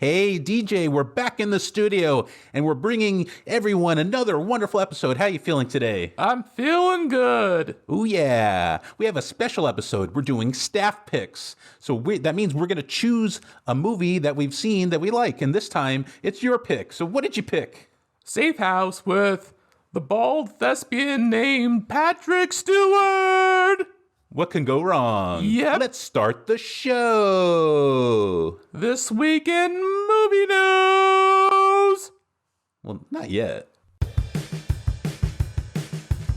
Hey, DJ, we're back in the studio, and we're bringing everyone another wonderful episode. How you feeling today? I'm feeling good. Oh, yeah. We have a special episode. We're doing staff picks. So that means we're going to choose a movie that we've seen that we like, and this time, it's your pick. So what did you pick? Safe House with the bald thespian named Patrick Stewart. What can go wrong? Yep. Let's start the show. This week in movie news. Well, not yet.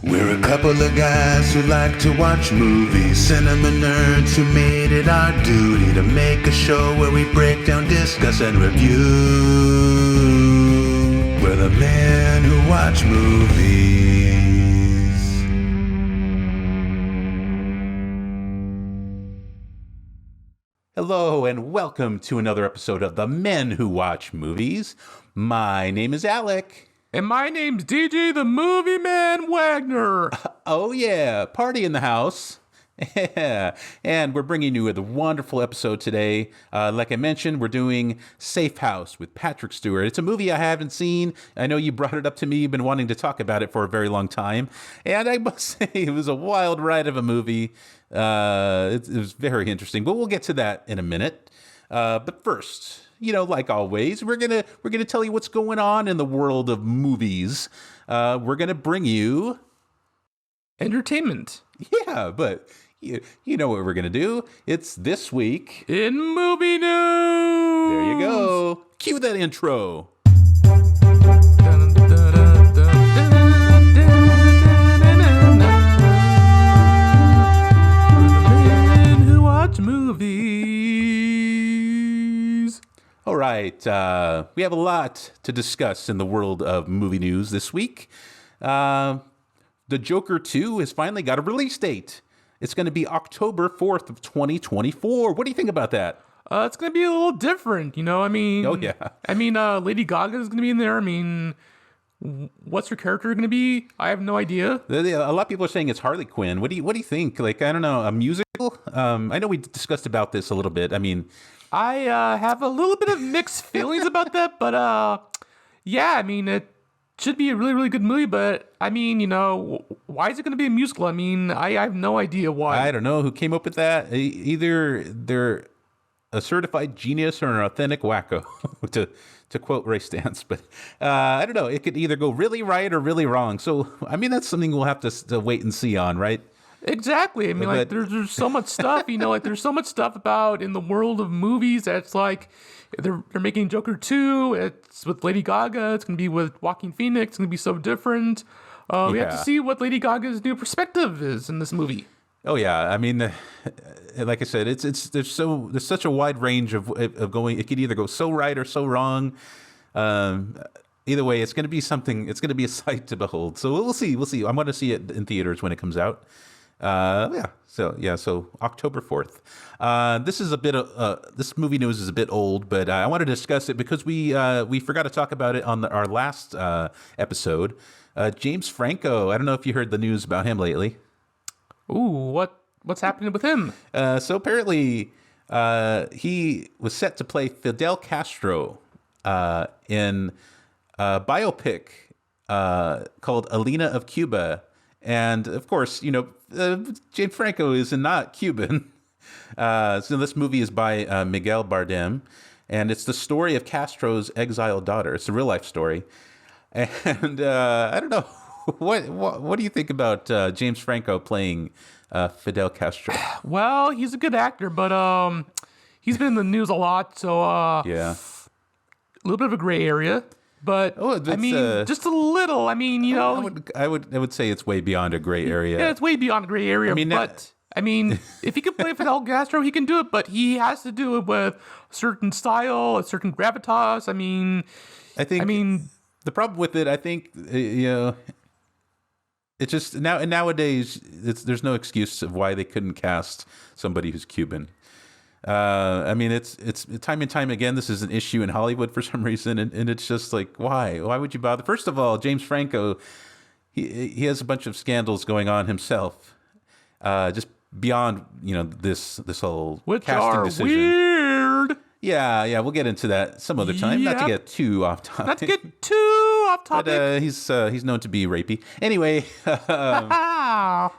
We're a couple of guys who like to watch movies, cinema nerds who made it our duty to make a show where we break down, discuss, and review. We're the men who watch movies. Hello and welcome to another episode of The Men Who Watch Movies. My name is Alec. And my name's DJ the Movie Man Wagner. Oh yeah, party in the house. Yeah. And we're bringing you a wonderful episode today. Like I mentioned, we're doing Safe House with Patrick Stewart. It's a movie I haven't seen. I know you brought it up to me. You've been wanting to talk about it for a very long time. And I must say, it was a wild ride of a movie. It was very interesting, but we'll get to that in a minute. But first, like always, we're gonna tell you what's going on in the world of movies. We're gonna bring you entertainment. Yeah, but you know what we're gonna do. It's This Week in Movie News. There you go. Cue that intro. Movies. All right, we have a lot to discuss in the world of movie news this week. The Joker 2 has finally got a release date. It's going to be October 4th of 2024. What do you think about that? It's going to be a little different, Oh, yeah. Lady Gaga is going to be in there. What's her character going to be? I have no idea. A lot of people are saying it's Harley Quinn. What do you think? Like, I don't know, a musical? I know we discussed about this a little bit. I have a little bit of mixed feelings about that, but it should be a really, really good movie. But why is it going to be a musical? I have no idea why. I don't know who came up with that. Either they're a certified genius or an authentic wacko, to quote Ray Stantz. But I don't know. It could either go really right or really wrong. So, that's something we'll have to wait and see on, right? Exactly. There's so much stuff, there's so much stuff about in the world of movies that's like, they're making Joker 2, it's with Lady Gaga, it's going to be with Joaquin Phoenix, it's going to be so different. We have to see what Lady Gaga's new perspective is in this movie. Oh yeah, like I said, there's such a wide range of going. It could either go so right or so wrong. Either way, it's going to be something. It's going to be a sight to behold. So we'll see. I'm going to see it in theaters when it comes out. So October 4th. This is this movie news is a bit old, but I want to discuss it because we forgot to talk about it on our last episode. James Franco. I don't know if you heard the news about him lately. Ooh, what's happening with him? So apparently, he was set to play Fidel Castro in a biopic called Alina of Cuba. And of course, James Franco is not Cuban. So this movie is by Miguel Bardem, and it's the story of Castro's exiled daughter. It's a real life story. And I don't know. What do you think about James Franco playing Fidel Castro? Well, he's a good actor, but he's been in the news a lot, so yeah, a little bit of a gray area. But just a little. I would say it's way beyond a gray area. Yeah, it's way beyond a gray area. If he can play Fidel Castro, he can do it. But he has to do it with a certain style, a certain gravitas. The problem with it, I think, it's just nowadays there's no excuse of why they couldn't cast somebody who's Cuban. It's time and time again. This is an issue in Hollywood for some reason, and it's just like, why would you bother? First of all, James Franco, he has a bunch of scandals going on himself, just beyond this whole which casting are decision. weird. Yeah, we'll get into that some other time. Not to get too off topic. Not to get too off topic. But he's known to be rapey. Anyway, yeah,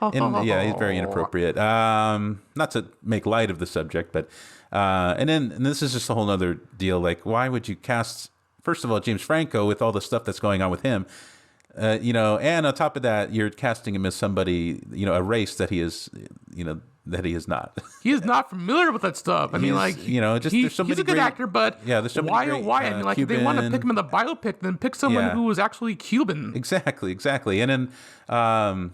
he's very inappropriate. Not to make light of the subject, but and this is just a whole other deal. Like, why would you cast, first of all, James Franco with all the stuff that's going on with him? And on top of that, you're casting him as somebody, a race that he is, that he is not. He is not familiar with that stuff. I mean, like, there's so many he's a good great actor, but there's so many great, why? I mean, like, Cuban, if they want to pick him in the biopic, then pick someone who was actually Cuban. Exactly. And then John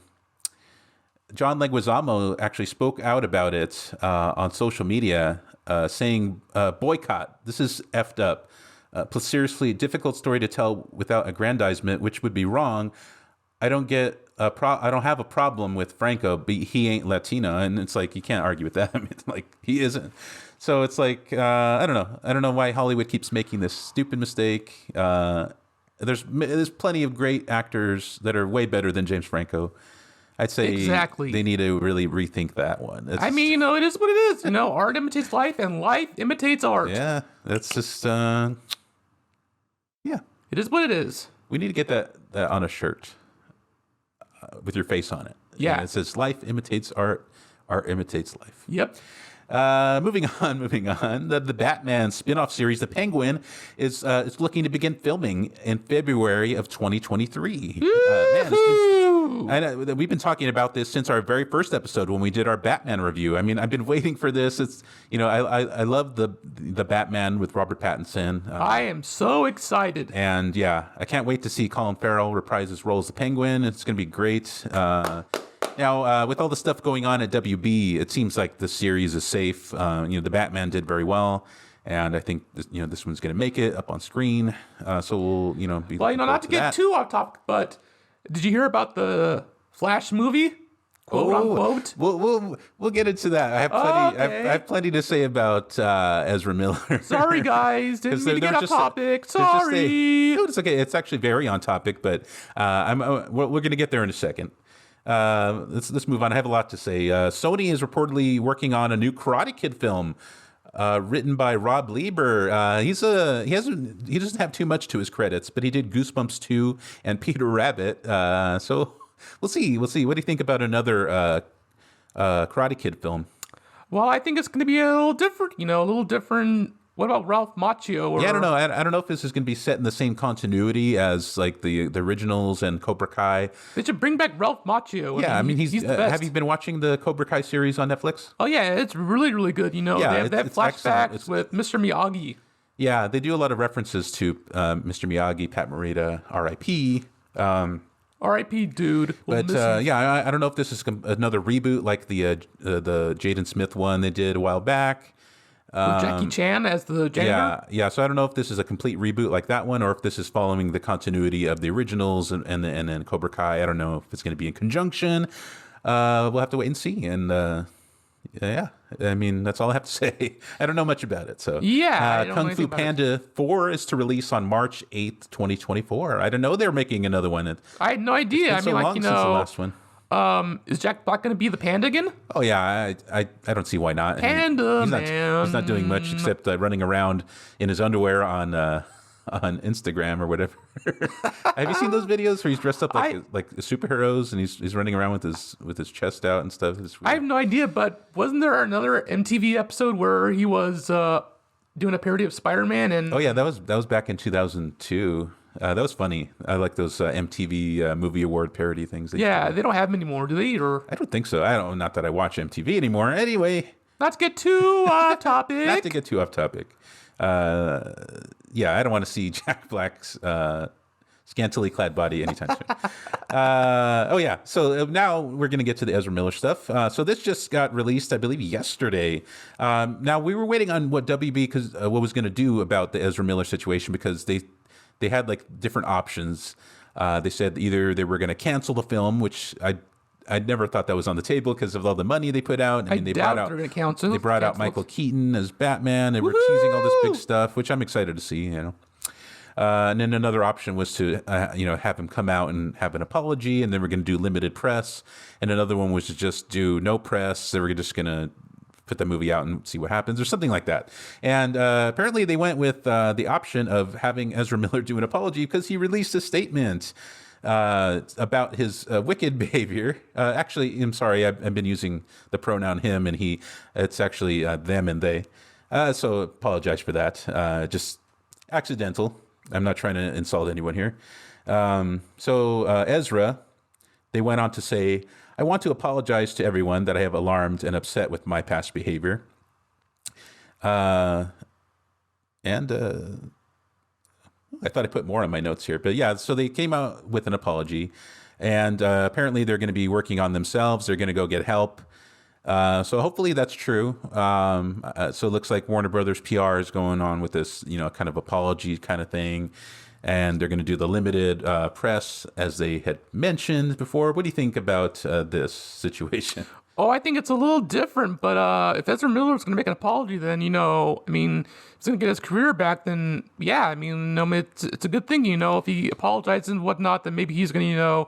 Leguizamo actually spoke out about it on social media, saying, boycott. This is effed up. Plus, seriously, difficult story to tell without aggrandizement, which would be wrong. I don't have a problem with Franco, but he ain't Latino, and it's like you can't argue with that. I mean, it's like he isn't. So it's like I don't know why Hollywood keeps making this stupid mistake. There's plenty of great actors that are way better than James Franco. I'd say exactly. They need to really rethink that one. I mean, it is what it is. Art imitates life, and life imitates art. Yeah, that's just yeah. It is what it is. We need to get that on a shirt with your face on it. Yeah. And it says life imitates art, art imitates life. Yep. Moving on. The Batman spin-off series, The Penguin, is looking to begin filming in February of 2023. We've been talking about this since our very first episode when we did our Batman review. I mean, I've been waiting for this. It's I love the Batman with Robert Pattinson. I am so excited. And yeah, I can't wait to see Colin Farrell reprise his role as the Penguin. It's going to be great. Now, with all the stuff going on at WB, it seems like the series is safe. The Batman did very well, and I think this one's going to make it up on screen. So we'll be not to get too off topic, but did you hear about the Flash movie? Quote unquote. We'll get into that. I have plenty. I have plenty to say about Ezra Miller. Sorry, guys, didn't mean to get off topic. Sorry. No, it's okay. It's actually very on topic, but we're going to get there in a second. Let's move on. I have a lot to say. Sony is reportedly working on a new Karate Kid film, written by Rob Lieber. He doesn't have too much to his credits, but he did Goosebumps 2 and Peter Rabbit. So we'll see. What do you think about another Karate Kid film? Well, I think it's going to be a little different. What about Ralph Macchio? I don't know. I don't know if this is going to be set in the same continuity as like the originals and Cobra Kai. They should bring back Ralph Macchio. Yeah, I mean he's the best. Have you been watching the Cobra Kai series on Netflix? Oh yeah, it's really, really good. They have flashbacks with Mr. Miyagi. Yeah, they do a lot of references to Mr. Miyagi, Pat Morita, R.I.P. R.I.P. dude. But I don't know if this is another reboot like the Jaden Smith one they did a while back. With Jackie Chan as the janitor? Yeah. So I don't know if this is a complete reboot like that one, or if this is following the continuity of the originals and then Cobra Kai. I don't know if it's going to be in conjunction. We'll have to wait and see. And yeah, I mean that's all I have to say. I don't know much about it. So Kung Fu Panda 4 is to release on March 8th, 2024. I don't know they're making another one. I had no idea. It's been so long since the last one. Is Jack Black going to be the panda again? Oh yeah, I don't see why not. Panda man. He's not doing much except running around in his underwear on Instagram or whatever. Have you seen those videos where he's dressed up like superheroes and he's running around with his chest out and stuff? I have no idea, but wasn't there another MTV episode where he was doing a parody of Spider-Man? And oh yeah, that was back in 2002. That was funny. I like those MTV Movie Award parody things. They don't have them anymore, do they? Or I don't think so. Not that I watch MTV anymore. Anyway, not to get too off topic. Not to get too off topic. I don't want to see Jack Black's scantily clad body anytime soon. So now we're going to get to the Ezra Miller stuff. So this just got released, I believe, yesterday. Now we were waiting on what WB what was going to do about the Ezra Miller situation because they had like different options. They said either they were going to cancel the film, which I never thought that was on the table because of all the money they put out. I mean, they brought out Michael Keaton as Batman. They were teasing all this big stuff, which I'm excited to see. And then another option was to have him come out and have an apology, and then we're going to do limited press. And another one was to just do no press. They were just going to put the movie out and see what happens, or something like that. And apparently they went with the option of having Ezra Miller do an apology because he released a statement about his wicked behavior. Actually, I'm sorry, I've been using the pronoun him and he. It's actually them and they. So apologize for that. Just accidental. I'm not trying to insult anyone here. So Ezra, they went on to say, I want to apologize to everyone that I have alarmed and upset with my past behavior. And I thought I put more on my notes here, but yeah, so they came out with an apology, and apparently they're going to be working on themselves. They're going to go get help. So hopefully that's true. So it looks like Warner Brothers PR is going on with this, kind of apology kind of thing. And they're going to do the limited press, as they had mentioned before. What do you think about this situation? Oh, I think it's a little different, but if Ezra Miller is going to make an apology, then, he's going to get his career back, then, yeah, it's a good thing, if he apologizes and whatnot, then maybe he's going to,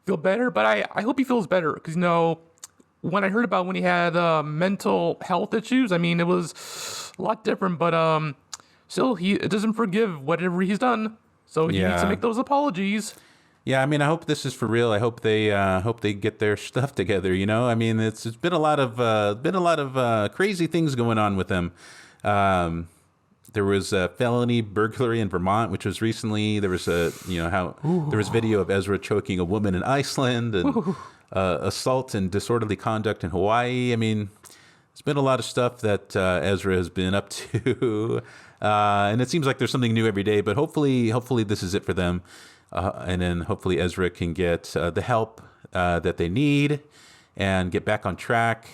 feel better. But I hope he feels better, because, when I heard about when he had mental health issues, it was a lot different, but still, it doesn't forgive whatever he's done. So he needs to make those apologies. Yeah, I hope this is for real. I hope they get their stuff together. It's been a lot of crazy things going on with them. There was a felony burglary in Vermont, which was recently. There was there was video of Ezra choking a woman in Iceland, and assault and disorderly conduct in Hawaii. There's been a lot of stuff that Ezra has been up to, and it seems like there's something new every day. But hopefully this is it for them. And then hopefully Ezra can get the help that they need and get back on track.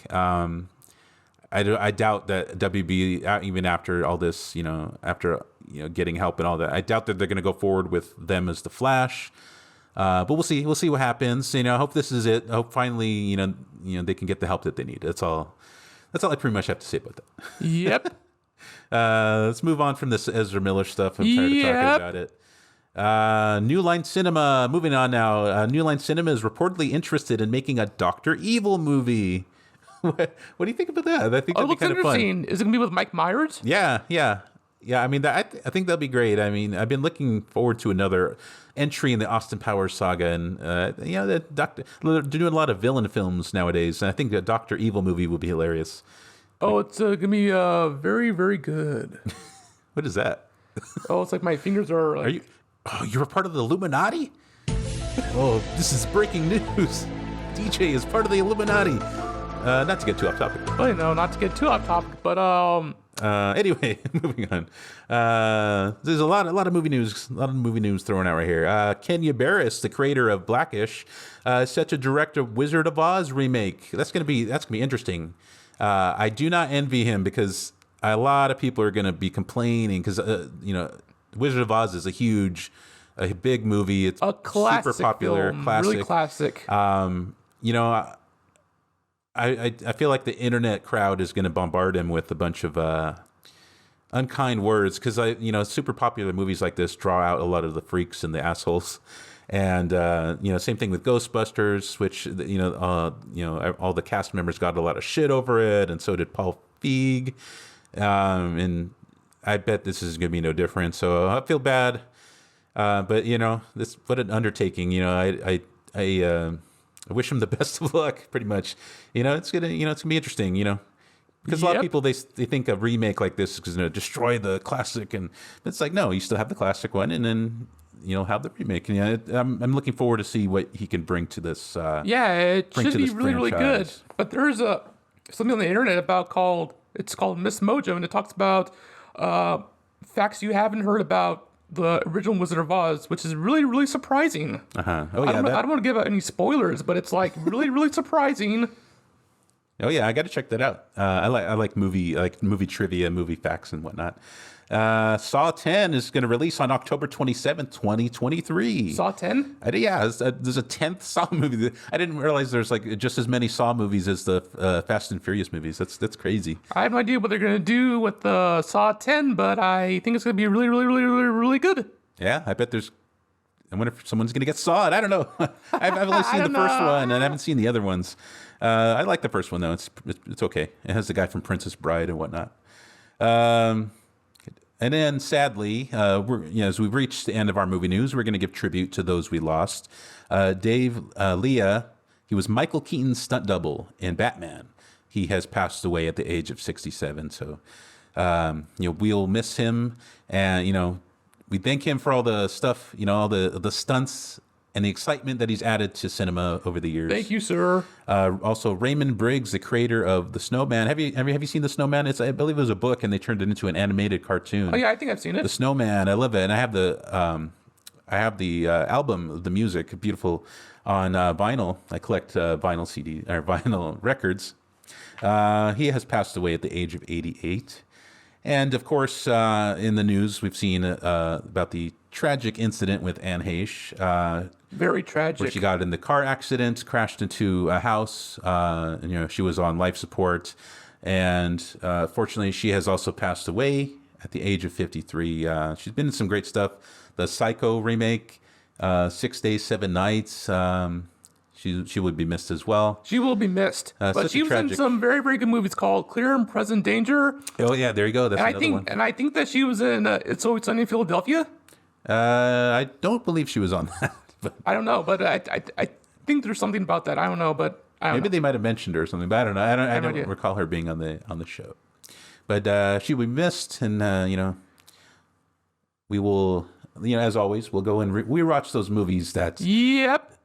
I doubt that WB, even after all this, after getting help and all that, I doubt that they're going to go forward with them as the Flash. But we'll see. We'll see what happens. I hope this is it. I hope finally, they can get the help that they need. That's all I pretty much have to say about that. Yep. Let's move on from this Ezra Miller stuff. I'm tired of talking about it. New Line Cinema. Moving on now. New Line Cinema is reportedly interested in making a Dr. Evil movie. What do you think about that? I think that'd be kind of fun. Is it gonna be with Mike Myers? Yeah. I think that'll be great. I've been looking forward to another entry in the Austin Powers saga, and they're doing a lot of villain films nowadays. And I think a Dr. Evil movie will be hilarious. Oh, it's gonna be very, very good. What is that? Oh, it's like my fingers are. Like... Are you? Oh, you're a part of the Illuminati? Oh, this is breaking news. DJ is part of the Illuminati. Not to get too off topic. Well, not to get too off topic, but anyway, moving on. There's a lot of movie news. A lot of movie news thrown out right here. Kenya Barris, the creator of Blackish, is set to direct a Wizard of Oz remake. That's gonna be interesting. I do not envy him because a lot of people are gonna be complaining because Wizard of Oz is a big movie. It's a classic, super popular, film, classic, really classic. I feel like the internet crowd is going to bombard him with a bunch of unkind words because super popular movies like this draw out a lot of the freaks and the assholes, and same thing with Ghostbusters, which all the cast members got a lot of shit over it, and so did Paul Feig, and I bet this is going to be no different. So I feel bad, but this what an undertaking. I wish him the best of luck. Pretty much, it's gonna be interesting. Because a lot of people they think a remake like this is going to destroy the classic, and it's like no, you still have the classic one, and then have the remake. And I'm looking forward to see what he can bring to this. It should be really really good. But there's something on the internet it's called Miss Mojo, and it talks about facts you haven't heard about the original Wizard of Oz, which is really, really surprising. Oh, yeah. I don't want to give out any spoilers, but it's like really, really surprising. Oh yeah, I got to check that out. I like movie trivia, movie facts, and whatnot. Saw 10 is going to release on October 27th, 2023. Saw 10? There's a 10th Saw movie. I didn't realize there's like just as many Saw movies as the Fast and Furious movies. That's crazy. I have no idea what they're going to do with the Saw 10, but I think it's going to be really, really, really, really, really good. Yeah, I bet there's I wonder if someone's going to get sawed. I don't know. I've only seen the first one, and I haven't seen the other ones. I like the first one though. It's okay. It has the guy from Princess Bride and whatnot. And then, sadly, as we've reached the end of our movie news, we're going to give tribute to those we lost. Dave Leah, he was Michael Keaton's stunt double in Batman. He has passed away at the age of 67. So, we'll miss him, and we thank him for all the stuff, all the stunts and the excitement that he's added to cinema over the years. Thank you, sir. Also, Raymond Briggs, the creator of The Snowman. Have you seen The Snowman? I believe it was a book, and they turned it into an animated cartoon. Oh yeah, I think I've seen it. The Snowman, I love it, and I have the album of the music, beautiful, on vinyl. I collect vinyl CD or vinyl records. He has passed away at the age of 88. And of course, in the news, we've seen about the tragic incident with Anne Heche. Very tragic. Where she got in the car accident, crashed into a house. And, she was on life support. And fortunately, she has also passed away at the age of 53. She's been in some great stuff. The Psycho remake, 6 Days, 7 Nights. She would be missed as well. She will be missed. But she was in some very, very good movies called Clear and Present Danger. Oh, yeah, there you go. That's another one. And I think that she was in It's Always Sunny in Philadelphia. I don't believe she was on that. But I don't know, but I think there's something about that. I don't know, but I don't know. They might have mentioned her or something, but I don't know. I don't recall her being on the show. But she will be missed, and we will, as always, we'll go and rewatch those movies that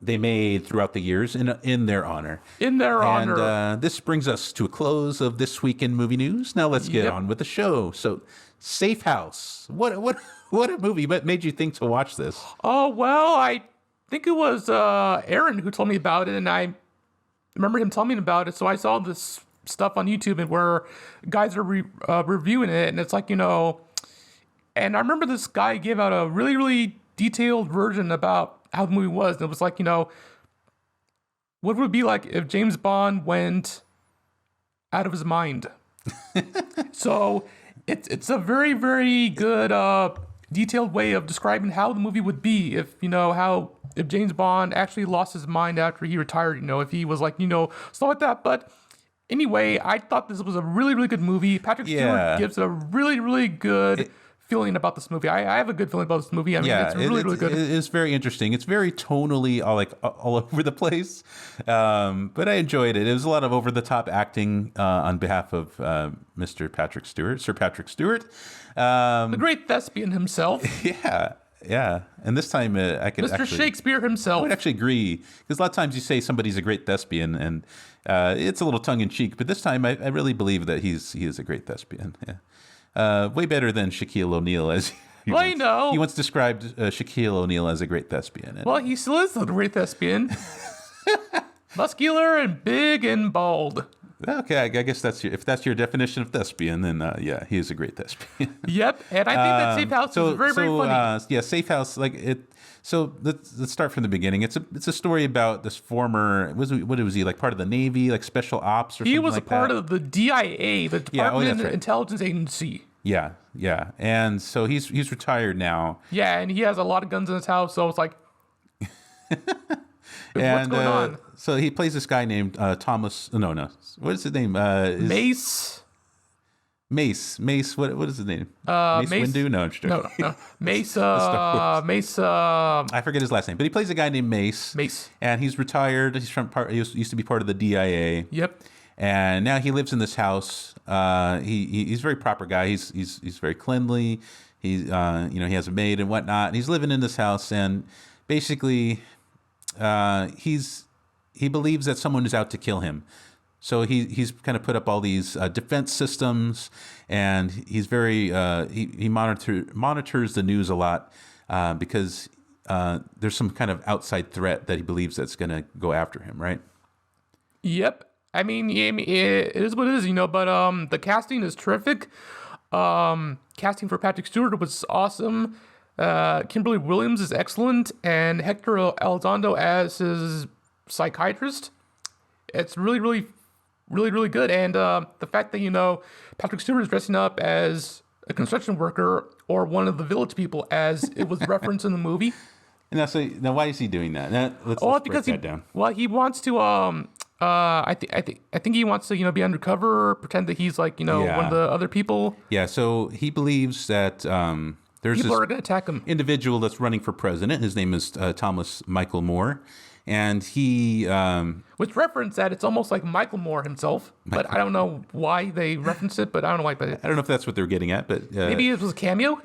they made throughout the years in their honor. In their honor. And this brings us to a close of this week in movie news. Now let's get on with the show. So, Safe House. What a movie! What made you think to watch this? Oh well, I think it was Aaron who told me about it, and I remember him telling me about it. So I saw this stuff on YouTube and where guys are reviewing it, and it's like, and I remember this guy gave out a really, really detailed version about how the movie was, and it was like, what would it be like if James Bond went out of his mind? So it's a very, very good detailed way of describing how the movie would be if James Bond actually lost his mind after he retired, if he was like, stuff like that. But anyway, I thought this was a really, really good movie. Patrick Stewart gives a really, really good feeling about this movie. I have a good feeling about this movie. I mean, it's really, really good. It's very interesting. It's very tonally all over the place, but I enjoyed it. It was a lot of over-the-top acting on behalf of Sir Patrick Stewart. The great thespian himself. Yeah. And this time I could Mr. Shakespeare himself. I would actually agree, because a lot of times you say somebody's a great thespian, and it's a little tongue-in-cheek, but this time I really believe that he is a great thespian. Yeah. Way better than Shaquille O'Neal, as he once described Shaquille O'Neal as a great thespian. Well, he still is a great thespian. Muscular and big and bald. Okay, I guess if that's your definition of thespian, then he is a great thespian. Yep, and I think that Safe House is very, very funny. Safe House, like it. So let's start from the beginning. It's a story about this former, was he like part of the Navy, like special ops or something like that? He was a part of the DIA, the Department of Intelligence Agency. Yeah, and so he's retired now. Yeah, and he has a lot of guns in his house, so it's like, what's going on? So he plays this guy named Thomas. No, what is his name? Mace. What is his name? Mace Windu? No, I'm just joking. No. Mace. Mace. I forget his last name, but he plays a guy named Mace. And he's retired. He used to be part of the DIA. Yep. And now he lives in this house. He's a very proper guy. He's very cleanly. He has a maid and whatnot. And he's living in this house, and basically, he believes that someone is out to kill him. So he's kind of put up all these defense systems, and he's very he monitors the news a lot because there's some kind of outside threat that he believes that's going to go after him, right? Yep. I mean, it is what it is, but the casting is terrific. Casting for Patrick Stewart was awesome. Kimberly Williams is excellent, and Hector Elizondo as his psychiatrist. It's really, really, really, really good. And the fact that, Patrick Stewart is dressing up as a construction worker or one of the village people, as it was referenced in the movie. And now why is he doing that? Let's break that down. Well, he wants to. I think he wants to, be undercover, pretend that he's like, one of the other people. Yeah. So he believes that there's people this are going to attack him. Individual that's running for president. His name is Thomas Michael Moore, and he. Which reference that it's almost like Michael Moore himself, but I don't know why they reference it. But I don't know why. But I don't know if that's what they're getting at, but maybe it was a cameo.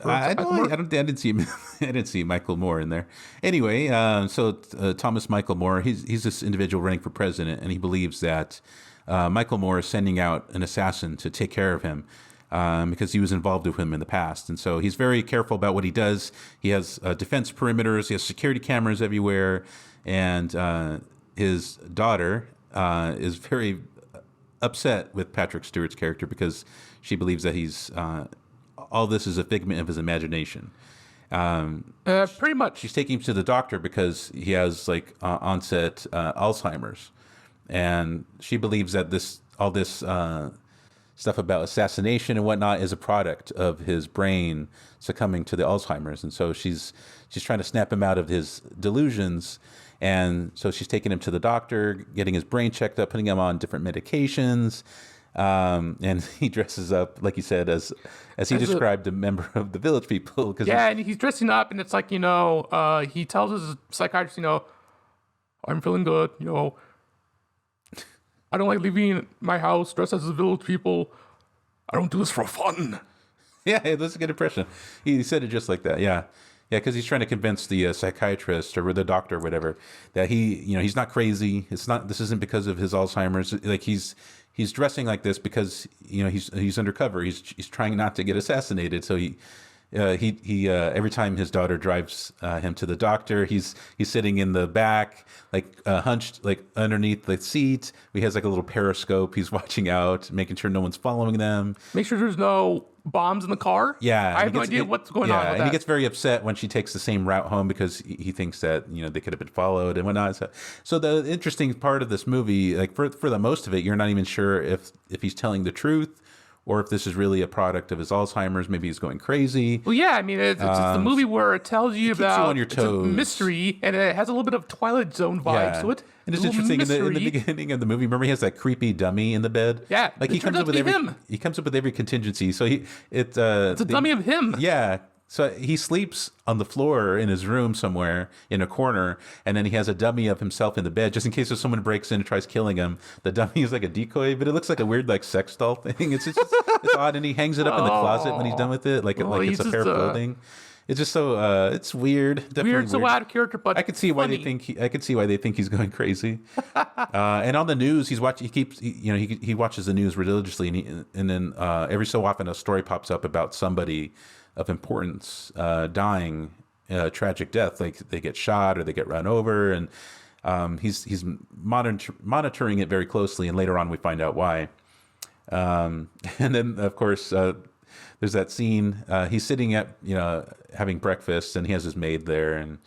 I didn't see him. I didn't see Michael Moore in there. Anyway, so Thomas Michael Moore, he's this individual running for president, and he believes that Michael Moore is sending out an assassin to take care of him because he was involved with him in the past, and so he's very careful about what he does. He has defense perimeters, he has security cameras everywhere, and his daughter is very upset with Patrick Stewart's character because she believes that he's. All this is a figment of his imagination. Pretty much. She's taking him to the doctor because he has onset Alzheimer's, and she believes that all this stuff about assassination and whatnot is a product of his brain succumbing to the Alzheimer's, and so she's trying to snap him out of his delusions. And so she's taking him to the doctor, getting his brain checked up, putting him on different medications. And he dresses up, like you said, as he described, a member of the Village People. And he's dressing up, and it's like, he tells his psychiatrist, I'm feeling good, I don't like leaving my house dressed as the Village People. I don't do this for fun. Yeah, that's a good impression. He said it just like that, yeah. Yeah, because he's trying to convince the psychiatrist or the doctor or whatever that he's not crazy. This isn't because of his Alzheimer's. Like he's dressing like this because he's undercover. He's trying not to get assassinated. So he every time his daughter drives him to the doctor, he's sitting in the back, hunched underneath the seat. He has a little periscope. He's watching out, making sure no one's following them. Make sure there's no bombs in the car. Yeah, I have no idea what's going on with that. And he gets very upset when she takes the same route home because he thinks that they could have been followed and whatnot. So the interesting part of this movie, for the most of it, you're not even sure if he's telling the truth or if this is really a product of his Alzheimer's. Maybe he's going crazy. Well, yeah, I mean, it's the movie where it tells you about you on your toes. It's a mystery, and it has a little bit of Twilight Zone vibes to it. And it's interesting in the beginning of the movie. Remember, he has that creepy dummy in the bed. Yeah, he comes up with every contingency. So it's a dummy of him. Yeah. So he sleeps on the floor in his room somewhere in a corner, and then he has a dummy of himself in the bed just in case if someone breaks in and tries killing him. The dummy is like a decoy, but it looks like a weird sex doll thing. It's odd, and he hangs it up in the closet when he's done with it, like it's a pair of clothing. It's just so it's weird. Definitely weird. So out of character, but I could see why they think he's going crazy. And on the news, he watches the news religiously, and then every so often a story pops up about somebody of importance dying a tragic death, like they get shot or they get run over, and he's monitoring it very closely, and later on we find out why. And then of course there's that scene. He's sitting at having breakfast, and he has his maid there, and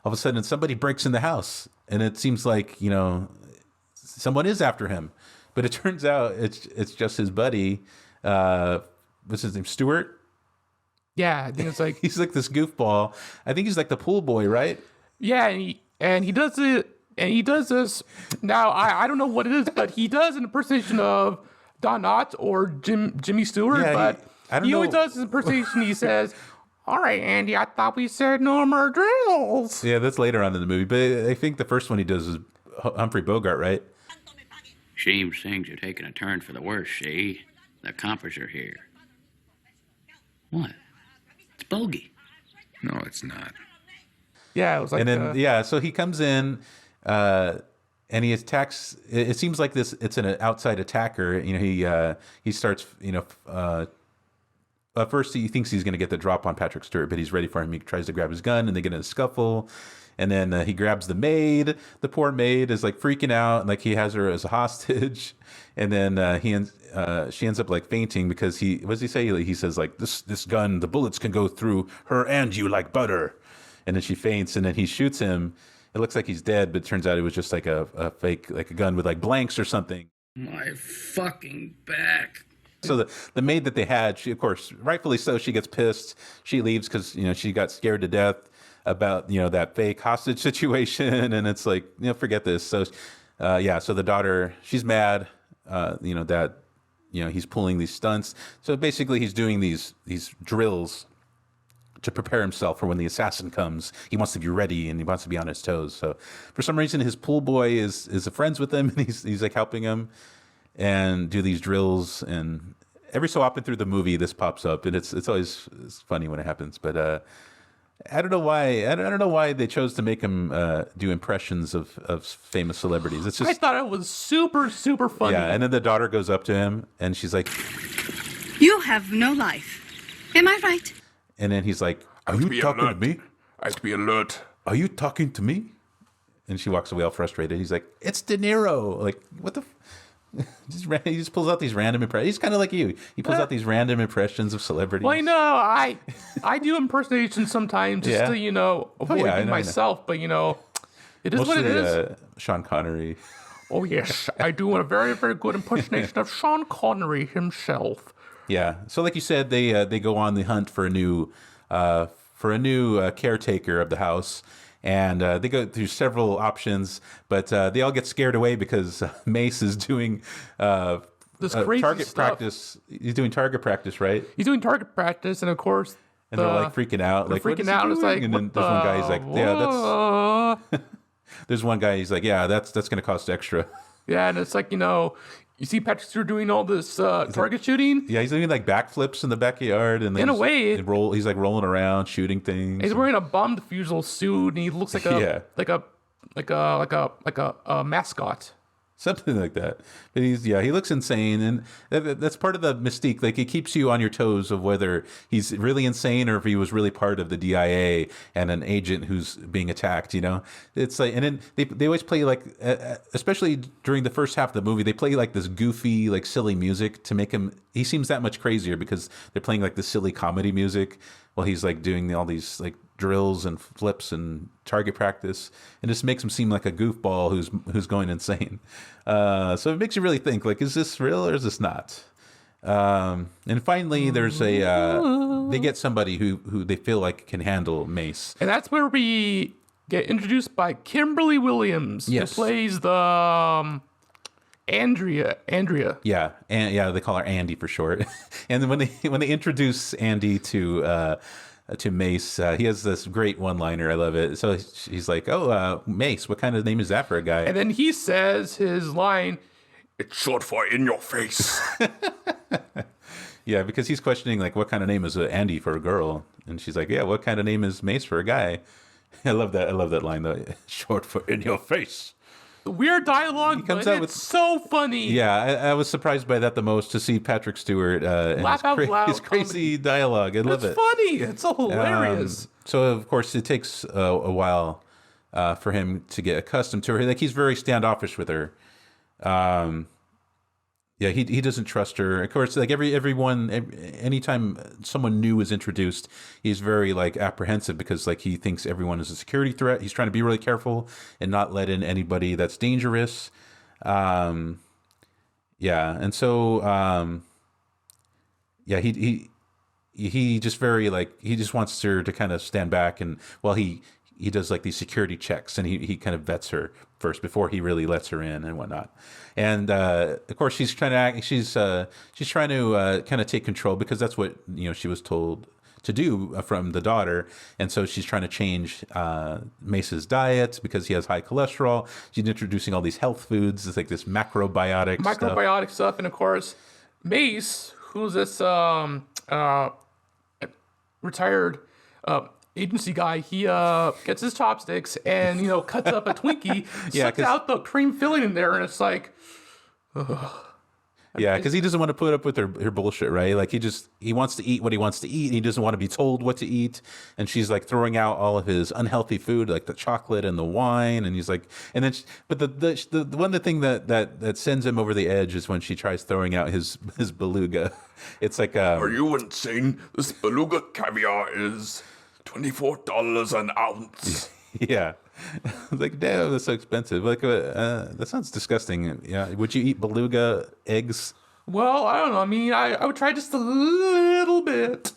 all of a sudden somebody breaks in the house, and it seems like someone is after him, but it turns out it's just his buddy. What's his name? Stewart. Yeah, I think it's like he's like this goofball. I think he's like the pool boy, right? Yeah, and he does it, and he does this. Now I don't know what it is, but he does an impersonation of Don Knotts or Jimmy Stewart. Yeah, but he always does his impersonation. He says, "All right, Andy, I thought we said no more drills." Yeah, that's later on in the movie, but I think the first one he does is Humphrey Bogart, right? Seems things are taking a turn for the worse. See, the coppers are here. What? It's Bogey. No, it's not. Yeah, it was like. And then so he comes in, and he attacks. It seems like it's an outside attacker. He starts. At first he thinks he's going to get the drop on Patrick Stewart, but he's ready for him. He tries to grab his gun, and they get in a scuffle. And then he grabs the maid. The poor maid is freaking out, and he has her as a hostage. And then she ends up fainting because what does he say? He says this gun, the bullets can go through her and you like butter. And then she faints, and then he shoots him. It looks like he's dead, but it turns out it was just a fake, a gun with blanks or something. My fucking back. So the maid that they had, she, of course, rightfully so, she gets pissed. She leaves because she got scared to death. about that fake hostage situation, and it's like forget this. So so the daughter, she's mad, that he's pulling these stunts. So basically, he's doing these drills to prepare himself for when the assassin comes. He wants to be ready and he wants to be on his toes. So for some reason, his pool boy is friends with him, and he's like helping him and do these drills. And every so often through the movie, this pops up, and it's funny when it happens. But I don't know why. I don't know why they chose to make him do impressions of famous celebrities. It's just, I thought it was super, super funny. Yeah, and then the daughter goes up to him and she's like, "You have no life. Am I right?" And then he's like, "Are you talking to me? I have to be alert. Are you talking to me?" And she walks away all frustrated. He's like, "It's De Niro." Like, what the? He just pulls out these random impressions. He's kind of like you. He pulls out these random impressions of celebrities. Well, I do impersonations sometimes just to avoid myself. But it is Mostly, what it is. Sean Connery. Oh yes, I do a very, very good impersonation of Sean Connery himself. Yeah. So, like you said, they go on the hunt for a new caretaker of the house, and they go through several options, but they all get scared away because Mace is doing this crazy target stuff. practice. He's doing target practice, right? He's doing target practice, and of course, And they're like freaking out, like freaking what is out. he It's doing? like, And then there's one guy. He's like, yeah, that's. There's one guy. He's like, yeah, that's going to cost extra. Yeah, and it's like you see Patrick Stewart doing all this target shooting. Yeah, he's doing like backflips in the backyard, and then In a way, he's like rolling around, shooting things. He's wearing a bomb defusal suit, and he looks like a mascot. Something like that. But he looks insane, and that's part of the mystique. Like, it keeps you on your toes of whether he's really insane or if he was really part of the DIA and an agent who's being attacked. It's like, and then they always play like, especially during the first half of the movie, they play like this goofy, like silly music to make him. He seems that much crazier because they're playing like this silly comedy music while he's like doing all these like drills and flips and target practice, and just makes him seem like a goofball who's going insane. So it makes you really think, like, is this real or is this not? And finally, there's they get somebody who they feel like can handle Mace, and that's where we get introduced by Kimberly Williams, Yes. who plays the Andrea. Yeah, and they call her Andy for short. And then when they introduce Andy to Mace, he has this great one-liner. I love it. So he's like, "Oh, Mace, what kind of name is that for a guy?" And then he says his line, It's short for in your face. Yeah, because he's questioning like, what kind of name is Andy for a girl? And she's like, "Yeah, what kind of name is Mace for a guy?" I love that. I love that line though. Short for in your face. weird dialogue, comes but out it's so funny. Yeah, I was surprised by that the most, to see Patrick Stewart and Laugh out loud his crazy dialogue. I love It's it. funny. It's so hilarious. So of course it takes a while for him to get accustomed to her. Like, he's very standoffish with her. Yeah, he doesn't trust her. Of course, like anytime someone new is introduced, he's very like apprehensive because like he thinks everyone is a security threat. He's trying to be really careful and not let in anybody that's dangerous. Yeah, and so he just very like, he just wants her to kind of stand back, and while he does like these security checks, and he kind of vets her first before he really lets her in and whatnot. And of course, she's trying to kind of take control, because that's what she was told to do from the daughter. And so she's trying to change Mace's diet because he has high cholesterol. She's introducing all these health foods. It's like this macrobiotic stuff. And of course, Mace, who's this retired agency guy, he gets his chopsticks and cuts up a Twinkie, sucks out the cream filling in there, and it's like, yeah, because he doesn't want to put up with her bullshit, right? Like, he wants to eat what he wants to eat, and he doesn't want to be told what to eat. And she's like throwing out all of his unhealthy food, like the chocolate and the wine, and he's like, and then but the thing that sends him over the edge is when she tries throwing out his beluga. It's like, Are you insane? This beluga caviar is $24 an ounce. Yeah. Like, damn, that's so expensive. Like, that sounds disgusting. Yeah, would you eat beluga eggs? well, I don't know. I mean, I would try just a little bit.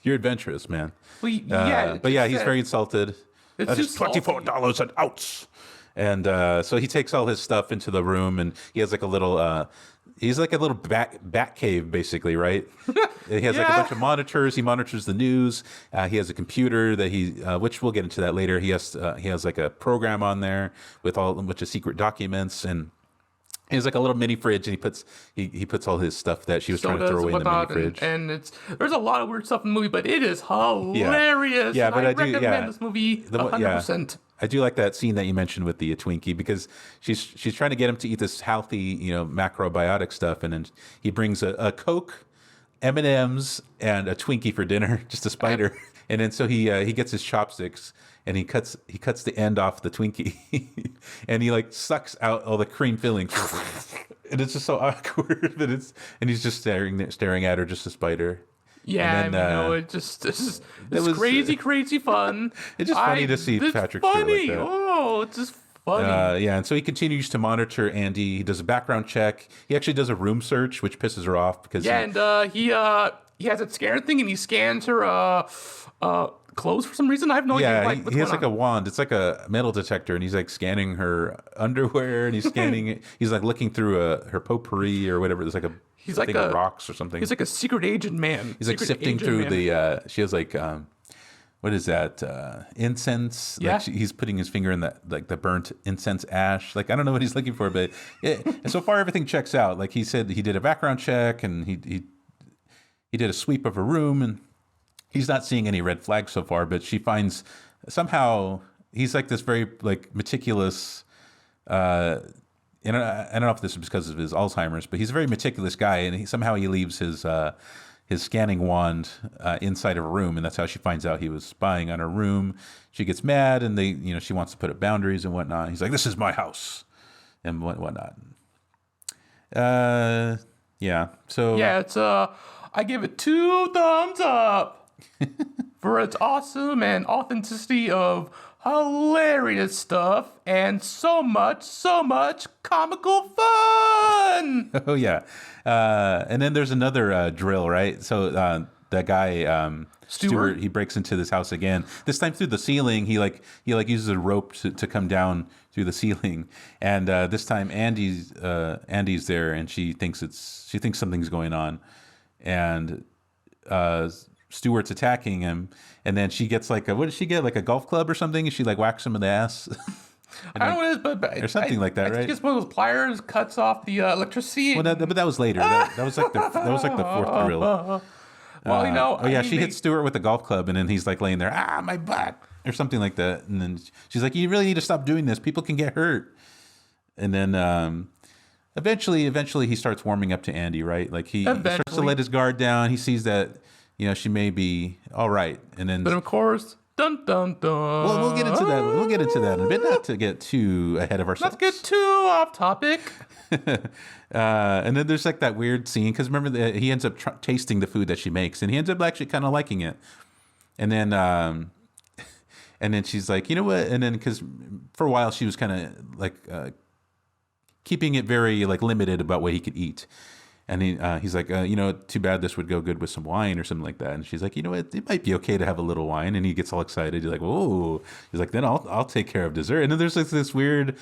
You're adventurous, man. Well, yeah. But yeah, he's very insulted. It's just $24 an ounce. And so he takes all his stuff into the room, and he has like a little, he's like a little bat cave, basically, right? He has like a bunch of monitors. He monitors the news. He has a computer that which we'll get into that later. He has like a program on there with a bunch of secret documents, and he has like a little mini fridge, and he puts all his stuff that she was trying to throw away in the mini fridge. And there's a lot of weird stuff in the movie, but it is hilarious. Yeah, but I do recommend this movie 100%. I do like that scene that you mentioned with the Twinkie, because she's trying to get him to eat this healthy, macrobiotic stuff, and then he brings a Coke, M&Ms, and a Twinkie for dinner, just a spider. And then so he gets his chopsticks, and he cuts the end off the Twinkie, and he like sucks out all the cream filling, and it's just so awkward. And he's just staring at her, just a spider. Yeah, it's crazy fun. It's just funny to see Patrick Stewart like that. Oh, it's just funny. And so he continues to monitor Andy. He does a background check. He actually does a room search, which pisses her off because he has that scanner thing, and he scans her clothes for some reason. I have no idea. Yeah, he has like a wand. It's like a metal detector, and he's like scanning her underwear, and he's scanning. He's like looking through her potpourri or whatever. There's like a thing of rocks or something. He's like a secret agent man. He's like sifting through the. She has like what is that? Incense. Yeah. Like he's putting his finger in the burnt incense ash. Like I don't know what he's looking for, but so far everything checks out. Like he said, he did a background check, and he did a sweep of her room, and he's not seeing any red flags so far. But she finds somehow he's like this very like meticulous. And I don't know if this is because of his Alzheimer's, but he's a very meticulous guy, and somehow he leaves his scanning wand inside of a room, and that's how she finds out he was spying on her room. She gets mad, and she wants to put up boundaries and whatnot. He's like, "This is my house," and whatnot. Yeah. So yeah, it's I give it 2 thumbs up for its awesome and authenticity of hilarious stuff and so much comical fun. Oh yeah, and then there's another drill, right? So that guy Stewart, he breaks into this house again. This time through the ceiling. He uses a rope to come down through the ceiling, and this time Andy's there, and she thinks something's going on, and Stewart's attacking him, and then she gets what did she get? Like a golf club or something? And she like whacks him in the ass. I don't know what it is, but or something like that, right? I think it's one of those pliers cuts off the electricity. Well, but that was later. That was like the fourth drill. Well, she hits Stewart with a golf club, and then he's like laying there, my butt, or something like that. And then she's like, "You really need to stop doing this. People can get hurt." And then eventually he starts warming up to Andy, right? Like he starts to let his guard down. He sees that she may be all right, and then. But of course. Dun dun dun. Well, we'll get into that. We'll get into that in a bit, not to get too ahead of ourselves. Let's get too off topic. And then there's like that weird scene because remember he ends up tasting the food that she makes, and he ends up actually kind of liking it. And then she's like, you know what? And then because for a while she was kind of like keeping it very like limited about what he could eat. And he's like, too bad this would go good with some wine or something like that. And she's like, you know what, it might be okay to have a little wine. And he gets all excited. He's like, whoa. He's like, then I'll take care of dessert. And then there's like this weird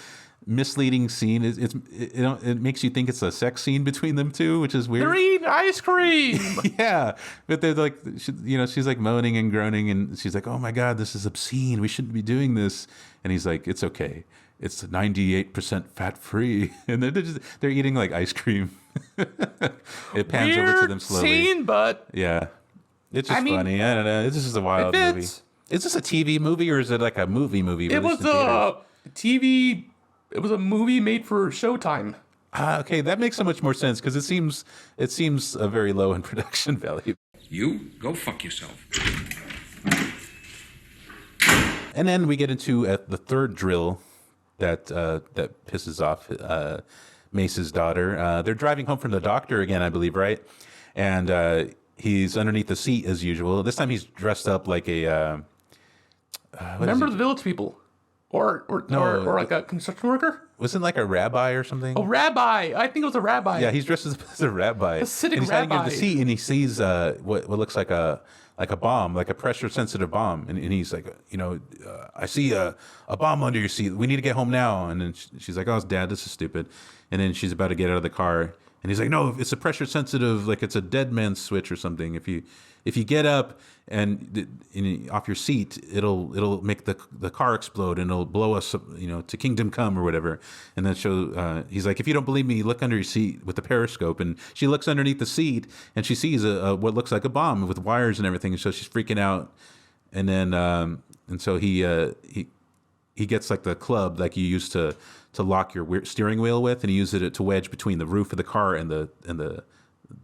misleading scene. It makes you think it's a sex scene between them two, which is weird. They're eating ice cream. Yeah, but they're like, she's like moaning and groaning, and she's like, oh my God, this is obscene. We shouldn't be doing this. And he's like, it's okay. It's 98% fat free, and they're eating like ice cream. It pans over to them slowly. Scene, but yeah, it's just funny. I don't know. It's just a wild movie. Is this a TV movie or is it like a movie? It was a TV. It was a movie made for Showtime. Okay, that makes so much more sense because it seems very low in production value. You go fuck yourself. And then we get into the third drill. That pisses off Mace's daughter. They're driving home from the doctor again, I believe, right? And he's underneath the seat as usual. This time he's dressed up like a member of the Village People, or like a construction worker. Wasn't like a rabbi or something? A rabbi. I think it was a rabbi. Yeah, he's dressed as a rabbi. Hasidic and he's rabbi. hiding in the seat, and he sees what looks like a like a bomb, like a pressure sensitive bomb. And he's like, I see a bomb under your seat. We need to get home now. And then she's like, oh, Dad, this is stupid. And then she's about to get out of the car. And he's like, no, it's a pressure sensitive, like it's a dead man's switch or something. If you get up and off your seat, it'll make the car explode and it'll blow us, to kingdom come or whatever. And then he's like, if you don't believe me, look under your seat with the periscope. And she looks underneath the seat and she sees what looks like a bomb with wires and everything. And so she's freaking out. And then and so he gets like the club like you used to lock your steering wheel with, and he uses it to wedge between the roof of the car and the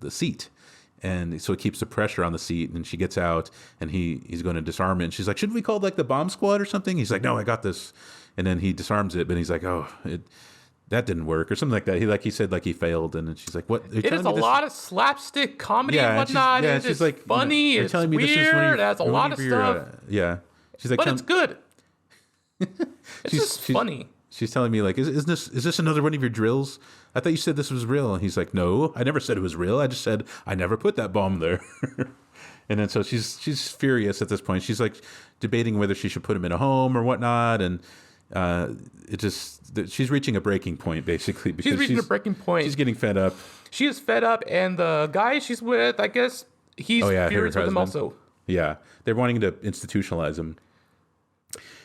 seat. And so it keeps the pressure on the seat, and she gets out and he's going to disarm it. And she's like, shouldn't we call like the bomb squad or something? He's like, no, I got this. And then he disarms it, but he's like, oh, that didn't work or something like that. He said he failed. And then she's like, what? It is a lot of slapstick comedy and whatnot. It's like funny. It's weird. It has a lot of stuff. Yeah. She's like, but it's good. It's just funny. She's telling me like, is this another one of your drills? I thought you said this was real. And he's like, no, I never said it was real. I just said I never put that bomb there. And then so she's furious at this point. She's like debating whether she should put him in a home or whatnot. And she's reaching a breaking point basically. Because she's reaching a breaking point. She's getting fed up. She is fed up, and the guy she's with, I guess he's furious with him also. Yeah, they're wanting to institutionalize him.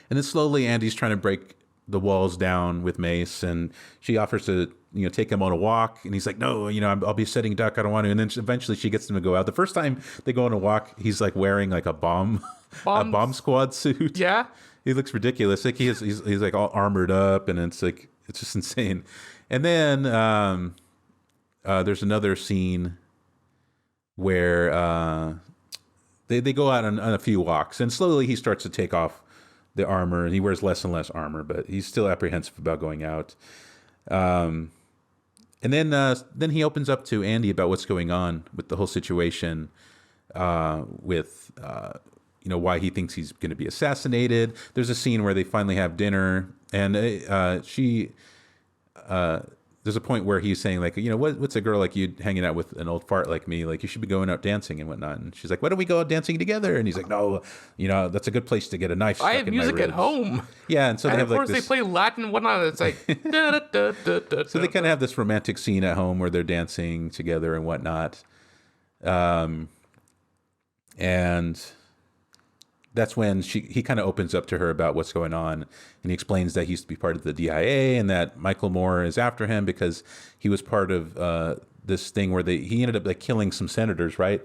And then slowly Andy's trying to break the walls down with Mace, and she offers to take him on a walk, and he's like, no, I'll be sitting duck, I don't want to. And then eventually she gets him to go out. The first time they go on a walk, he's like wearing like a bomb squad suit. Yeah, he looks ridiculous. Like he's like all armored up, and it's just insane. And then there's another scene where they go out on a few walks, and slowly he starts to take off the armor, and he wears less and less armor, but he's still apprehensive about going out. And then he opens up to Andy about what's going on with the whole situation, with why he thinks he's going to be assassinated. There's a scene where they finally have dinner, and there's a point where he's saying like, what's a girl like you hanging out with an old fart like me? Like, you should be going out dancing and whatnot. And she's like, why don't we go out dancing together? And he's like, no, that's a good place to get a knife. I have music at home. Yeah, and so they have of course they play Latin and whatnot. It's like, so they kind of have this romantic scene at home where they're dancing together and whatnot. And that's when he kind of opens up to her about what's going on, and he explains that he used to be part of the DIA and that Michael Moore is after him because he was part of this thing where he ended up like killing some senators, right?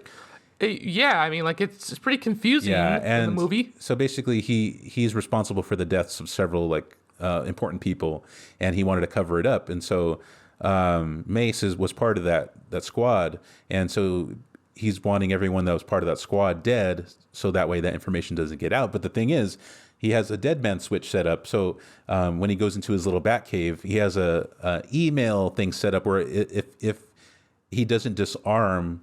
Yeah, I mean, like it's pretty confusing in the movie. So basically, he's responsible for the deaths of several like important people, and he wanted to cover it up, and so Mace was part of that squad, and so he's wanting everyone that was part of that squad dead, so that way that information doesn't get out. But the thing is, he has a dead man switch set up. So when he goes into his little bat cave, he has a email thing set up where if he doesn't disarm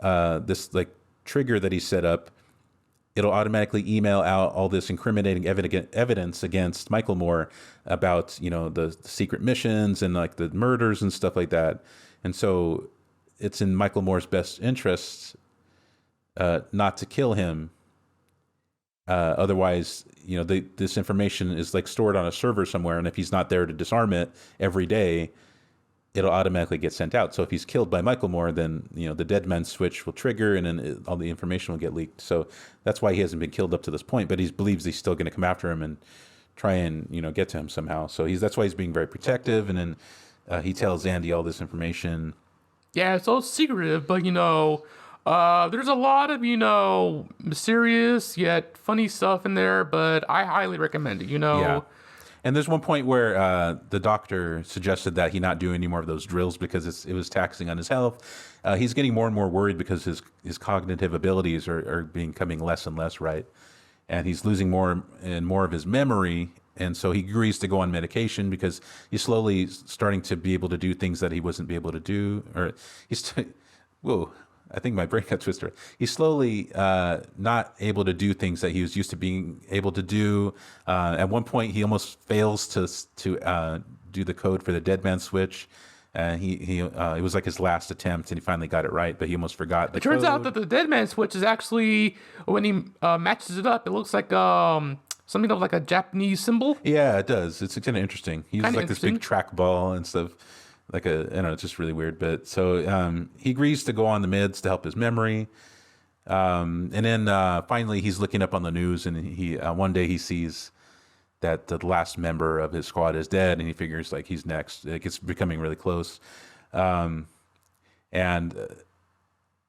this like trigger that he set up, it'll automatically email out all this incriminating evidence against Michael Moore about the secret missions and like the murders and stuff like that. And so it's in Michael Moore's best interests not to kill him. Otherwise, this information is like stored on a server somewhere, and if he's not there to disarm it every day, it'll automatically get sent out. So if he's killed by Michael Moore, then the dead man switch will trigger, and then all the information will get leaked. So that's why he hasn't been killed up to this point. But he believes he's still going to come after him and try and get to him somehow. So that's why he's being very protective, and then he tells Andy all this information. Yeah, it's all secretive, but there's a lot of mysterious yet funny stuff in there. But I highly recommend it. Yeah. And there's one point where the doctor suggested that he not do any more of those drills because it was taxing on his health. He's getting more and more worried because his cognitive abilities are becoming less and less, right? And he's losing more and more of his memory. And so he agrees to go on medication because he's slowly starting to be able to do things that he wasn't be able to do. Or whoa, I think my brain got twisted. He's slowly not able to do things that he was used to being able to do. At one point, he almost fails to do the code for the dead man switch. And it was like his last attempt, and he finally got it right, but he almost forgot. It turns out that the dead man switch is actually, when he matches it up, it looks like something of like a Japanese symbol. Yeah, it does. It's kind of interesting. He uses like this big trackball and stuff. Like I don't know, it's just really weird. But so he agrees to go on the meds to help his memory. And then finally he's looking up on the news, and he one day he sees that the last member of his squad is dead, and he figures like he's next. It's becoming really close. And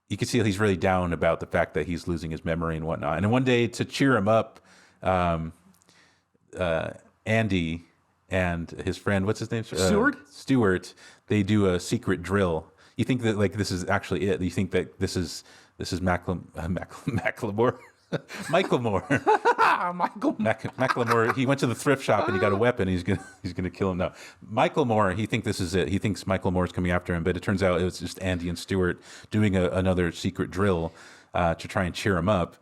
you can see he's really down about the fact that he's losing his memory and whatnot. And one day, to cheer him up, Andy and his friend, what's his name? Stewart. They do a secret drill. You think that like this is actually it. You think that this is Macklemore. Macklemore. He went to the thrift shop and he got a weapon. He's gonna kill him now. Macklemore. He thinks this is it. He thinks Macklemore's coming after him, but it turns out it was just Andy and Stewart doing another secret drill to try and cheer him up.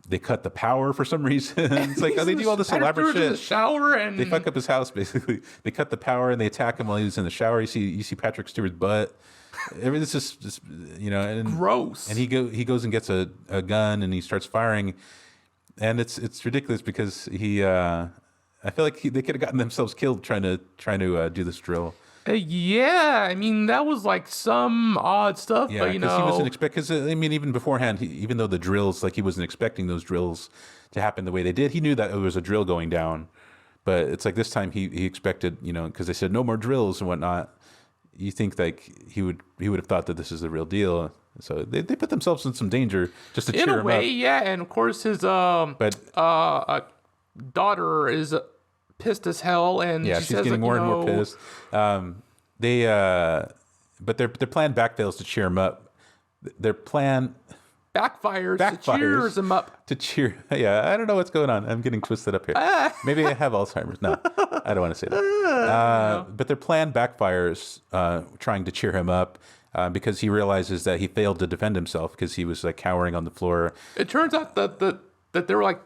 They cut the power for some reason. It's like they do all this elaborate shit. In the shower and they fuck up his house basically. They cut the power and they attack him while he's in the shower. You see Patrick Stewart's butt. Everything's just and gross. And he goes and gets a gun and he starts firing, and it's ridiculous because I feel like they could have gotten themselves killed trying to do this drill. Yeah, I mean that was like some odd stuff, yeah, but he wasn't expecting. Because I mean, even beforehand, even though the drills, like he wasn't expecting those drills to happen the way they did. He knew that it was a drill going down, but it's like this time he expected, because they said no more drills and whatnot. You think like he would have thought that this is the real deal, so they put themselves in some danger just to cheer him up. In a way, yeah, and of course his daughter is pissed as hell, and yeah, she's getting more and more pissed. But their plan backfails to cheer him up. Their plan backfires to cheer him up. Yeah, I don't know what's going on. I'm getting twisted up here. Maybe I have Alzheimer's. No, I don't want to say that. But their plan backfires trying to cheer him up because he realizes that he failed to defend himself because he was like cowering on the floor. It turns out that they were like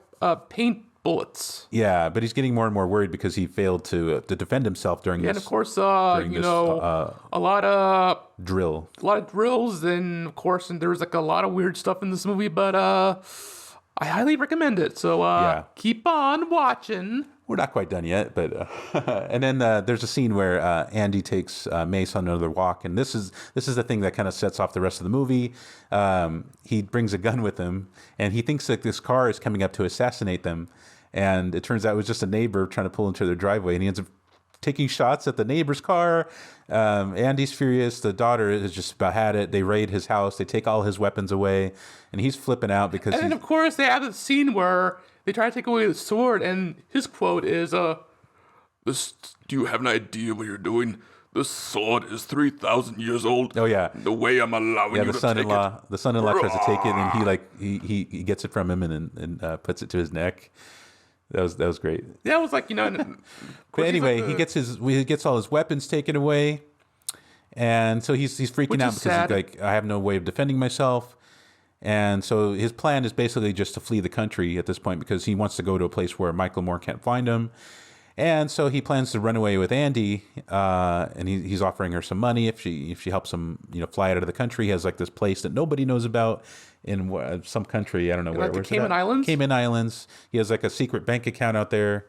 paint bullets. Yeah, but he's getting more and more worried because he failed to defend himself during this. And of course, a lot of drills, and of course, and there's like a lot of weird stuff in this movie. But I highly recommend it. So keep on watching. We're not quite done yet, but and then there's a scene where Andy takes Mace on another walk, and this is the thing that kind of sets off the rest of the movie. He brings a gun with him, and he thinks that this car is coming up to assassinate them. And it turns out it was just a neighbor trying to pull into their driveway, and he ends up taking shots at the neighbor's car. Andy's furious. The daughter has just about had it. They raid his house. They take all his weapons away, and he's flipping out because. And then, of course, they have the scene where they try to take away the sword, and his quote is, "Do you have an idea what you're doing? This sword is 3,000 years old. Oh yeah. The way I'm allowing you to take it." The son-in-law tries to take it, and he gets it from him and puts it to his neck. That was great. Yeah, it was like, But anyway, he gets all his weapons taken away, and so he's freaking out because he's like, I have no way of defending myself, and so his plan is basically just to flee the country at this point because he wants to go to a place where Macklemore can't find him, and so he plans to run away with Andy, and he's offering her some money if she helps him, fly out of the country. He has like this place that nobody knows about in some country. I don't know where. Like the Cayman Islands? Cayman Islands. He has like a secret bank account out there.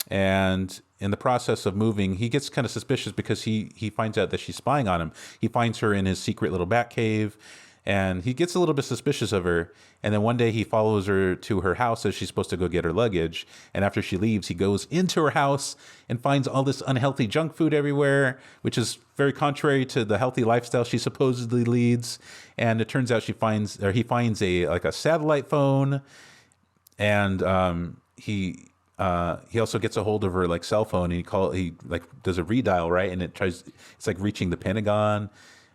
And in the process of moving, he gets kind of suspicious because he finds out that she's spying on him. He finds her in his secret little bat cave, and he gets a little bit suspicious of her. And then one day he follows her to her house as she's supposed to go get her luggage. And after she leaves, he goes into her house and finds all this unhealthy junk food everywhere, which is very contrary to the healthy lifestyle she supposedly leads. And it turns out he finds a satellite phone, and he also gets a hold of her like cell phone, and he does a redial, right, and it's like reaching the Pentagon,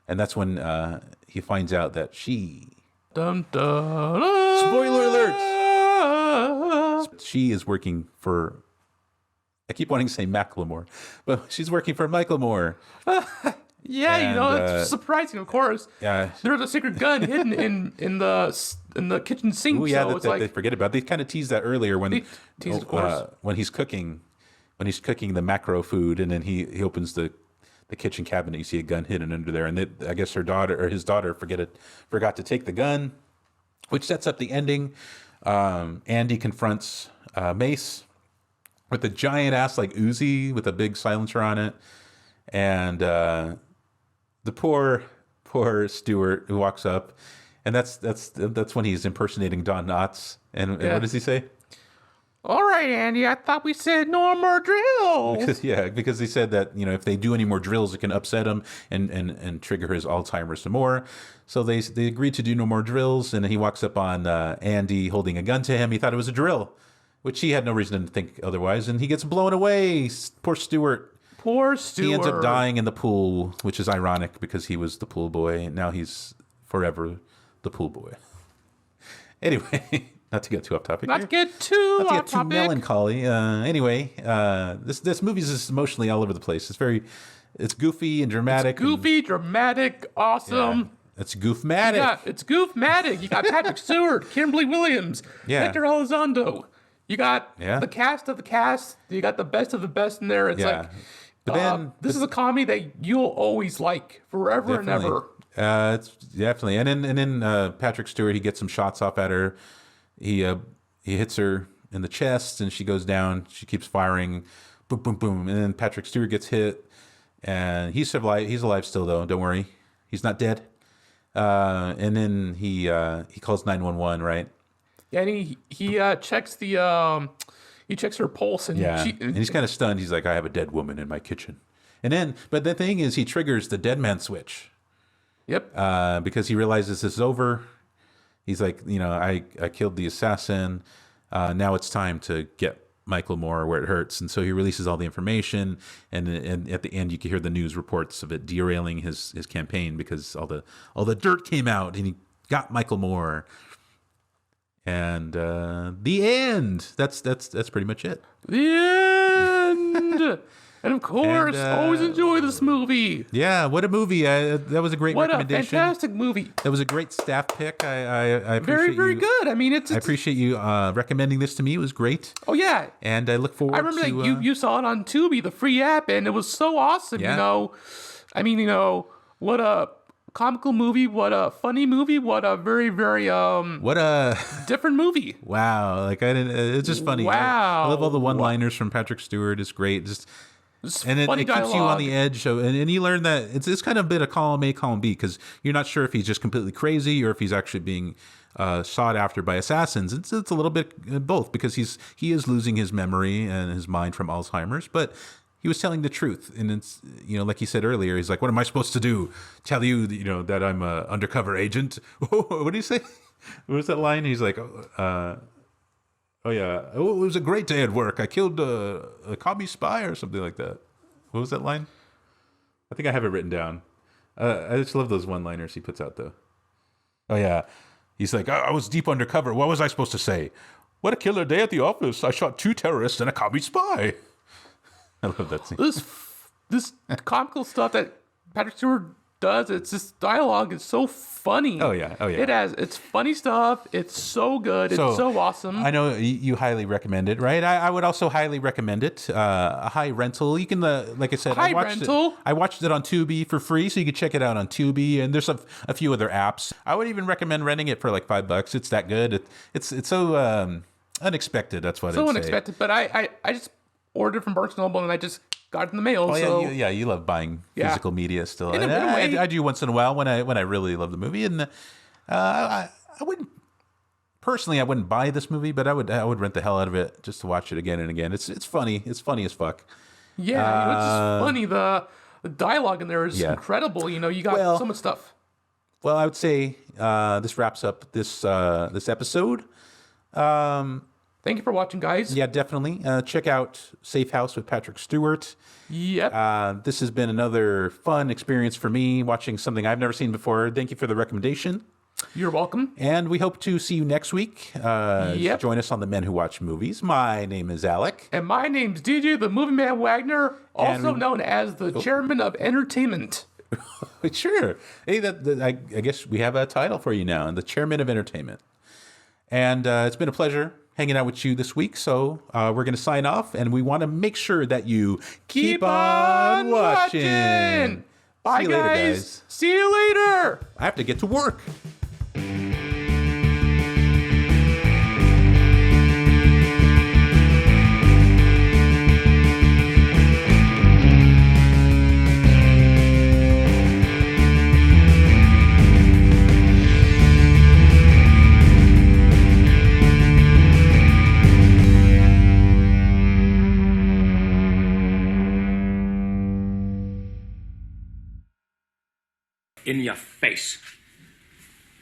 and that's when he finds out that she spoiler alert, she is working for, I keep wanting to say Macklemore, but she's working for Macklemore. It's surprising, of course. Yeah, there's a secret gun hidden in the kitchen sink. Oh yeah, so they forget about. They kind of teased that earlier when he's cooking the macro food, and then he opens the the kitchen cabinet. You see a gun hidden under there, and I guess his daughter forgot to take the gun, which sets up the ending. Andy confronts Mace with a giant ass like Uzi with a big silencer on it, and the poor Stewart who walks up, and that's when he's impersonating Don Knotts, and what does he say? All right, Andy, I thought we said no more drills. Because he said that, if they do any more drills, it can upset him and trigger his Alzheimer's some more. So they agreed to do no more drills, and he walks up on Andy holding a gun to him. He thought it was a drill, which he had no reason to think otherwise, and he gets blown away. Poor Stewart. He ends up dying in the pool, which is ironic because he was the pool boy, and now he's forever the pool boy. Anyway, not to get too off topic. Not to get too melancholy. Anyway, this movie is just emotionally all over the place. It's goofy and dramatic. Dramatic, awesome. Yeah, it's goofmatic. Yeah, it's goofmatic. You got Patrick Stewart, Kimberly Williams, Hector Elizondo. You got the cast of the cast. You got the best of the best in there. It's this is a comedy that you'll always like forever and ever. It's definitely. And then Patrick Stewart, he gets some shots off at her. He hits her in the chest, and she goes down. She keeps firing, boom, boom, boom, and then Patrick Stewart gets hit, and he's alive. He's alive still, though. Don't worry, he's not dead. And then he calls 911, right? Yeah, and he checks he checks her pulse, and and he's kind of stunned. He's like, "I have a dead woman in my kitchen," but the thing is, he triggers the dead man switch. Yep. Because he realizes this is over. He's like, I killed the assassin. Now it's time to get Michael Moore where it hurts. And so he releases all the information. And at the end, you can hear the news reports of it derailing his campaign because all the dirt came out and he got Michael Moore. And the end. That's pretty much it. The end. And of course, always enjoy this movie. Yeah, what a movie! That was a great recommendation. What a fantastic movie! That was a great staff pick. I appreciate very good. I mean, I appreciate you recommending this to me. It was great. Oh yeah, and I look forward. I remember that you saw it on Tubi, the free app, and it was so awesome. Yeah. I mean, what a comical movie, what a funny movie, what a very what a different movie. Wow, like I didn't. It's just funny. Wow, I love all the one-liners from Patrick Stewart. It's great. And it keeps you on the edge. So, and you learn that it's kind of a bit of column A, column B, because you're not sure if he's just completely crazy or if he's actually being sought after by assassins. It's a little bit both, because he is losing his memory and his mind from Alzheimer's, but he was telling the truth. And it's, like he said earlier, he's like, what am I supposed to do? Tell you, that I'm an undercover agent? What did he say? What was that line? He's like, oh, yeah. Oh, it was a great day at work. I killed a commie spy or something like that. What was that line? I think I have it written down. I just love those one-liners he puts out, though. Oh, yeah. He's like, I was deep undercover. What was I supposed to say? What a killer day at the office. I shot 2 terrorists and a commie spy. I love that scene. This comical stuff that Patrick Stewart does, it's this dialogue is so funny. Oh yeah. It's funny stuff. It's so good. It's so awesome. I know you highly recommend it, right? I would also highly recommend it. A high rental. You can, like I said, I watched it on Tubi for free, so you can check it out on Tubi. And there's a few other apps. I would even recommend renting it for like $5. It's that good. It's so unexpected. That's what. So unexpected. But I just ordered from Barnes & Noble, and I just got it in the mail. Oh yeah, you love buying physical media still. In a way. I do once in a while when I really love the movie, and I wouldn't personally. I wouldn't buy this movie, but I would rent the hell out of it just to watch it again and again. It's funny. It's funny as fuck. Yeah, it's just funny. The dialogue in there is incredible. You got so much stuff. Well, I would say this wraps up this episode. Thank you for watching, guys. Yeah, definitely. Check out Safe House with Patrick Stewart. Yep. This has been another fun experience for me, watching something I've never seen before. Thank you for the recommendation. You're welcome. And we hope to see you next week. Join us on The Men Who Watch Movies. My name is Alec. And my name's DJ, the Movie Man Wagner, also known as the Chairman of Entertainment. Sure. Hey, I guess we have a title for you now, the Chairman of Entertainment. And it's been a pleasure hanging out with you this week. So we're going to sign off, and we want to make sure that you keep on watching. Bye, See you later, guys. See you later. I have to get to work. In your face.